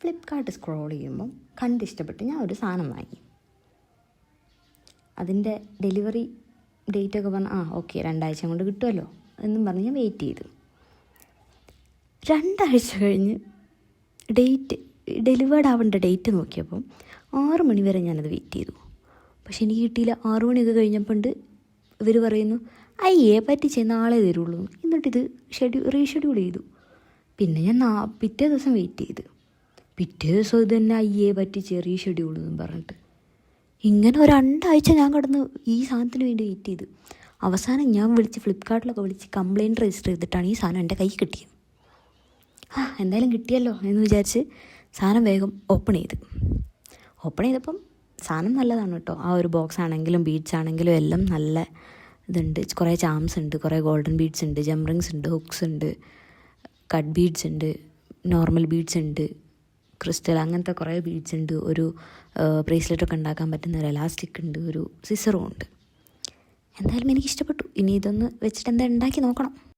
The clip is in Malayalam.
ഫ്ലിപ്കാർട്ട് സ്ക്രോൾ ചെയ്യുമ്പം കണ്ടിഷ്ടപ്പെട്ട് ഞാൻ ഒരു സാധനം വാങ്ങി. അതിൻ്റെ ഡെലിവറി ഡേറ്റൊക്കെ പറഞ്ഞ് ഓക്കെ 2 ആഴ്ച കൊണ്ട് കിട്ടുമല്ലോ എന്നും പറഞ്ഞ് ഞാൻ വെയിറ്റ് ചെയ്തു. 2 ആഴ്ച കഴിഞ്ഞ് ഡെലിവേർഡ് ആവേണ്ട ഡേറ്റ് നോക്കിയപ്പം 6 മണി വരെ ഞാനത് വെയിറ്റ് ചെയ്തു. പക്ഷെ എനിക്ക് കിട്ടിയില്ല. 6 മണിയൊക്കെ കഴിഞ്ഞപ്പോൾ ഇവർ പറയുന്നു പറ്റിച്ചേ നാളെ തരുള്ളൂ. എന്നിട്ടിത് റീഷെഡ്യൂൾ ചെയ്തു. പിന്നെ ഞാൻ പിറ്റേ ദിവസം വെയിറ്റ് ചെയ്ത്. പിറ്റേ ദിവസം ഇത് തന്നെ പറ്റിച്ചേ റീഷെഡ്യൂൾ എന്നും പറഞ്ഞിട്ട് ഇങ്ങനെ 2 ആഴ്ച ഞാൻ കിടന്ന് ഈ സാധനത്തിന് വേണ്ടി വെയിറ്റ് ചെയ്ത്. അവസാനം ഞാൻ ഫ്ലിപ്കാർട്ടിലൊക്കെ വിളിച്ച് കംപ്ലയിൻറ്റ് രജിസ്റ്റർ ചെയ്തിട്ടാണ് ഈ സാധനം എൻ്റെ കൈ കിട്ടിയത്. എന്തായാലും കിട്ടിയല്ലോ എന്ന് വിചാരിച്ച് സാധനം വേഗം ഓപ്പൺ ചെയ്തപ്പം സാധനം നല്ലതാണ് കേട്ടോ. ആ ഒരു ബോക്സ് ആണെങ്കിലും ബീഡ്സ് ആണെങ്കിലും എല്ലാം നല്ല ഇതുണ്ട്. കുറേ ചാംസ് ഉണ്ട്, കുറേ ഗോൾഡൻ ബീഡ്സ് ഉണ്ട്, ജം റിങ്സ് ഉണ്ട്, ഹുക്സ് ഉണ്ട്, കട്ട് ബീഡ്സ് ഉണ്ട്, നോർമൽ ബീഡ്സ് ഉണ്ട്, ക്രിസ്റ്റൽ അങ്ങനത്തെ കുറേ ബീഡ്സ് ഉണ്ട്. ഒരു ബ്രേസ്ലെറ്റൊക്കെ ഉണ്ടാക്കാൻ പറ്റുന്ന ഒരു എലാസ്റ്റിക് ഉണ്ട്, ഒരു സിസറും ഉണ്ട്. എന്തായാലും എനിക്ക് ഇഷ്ടപ്പെട്ടു. ഇനി ഇതൊന്ന് വെച്ചിട്ട് എന്താ ഉണ്ടാക്കി നോക്കണം.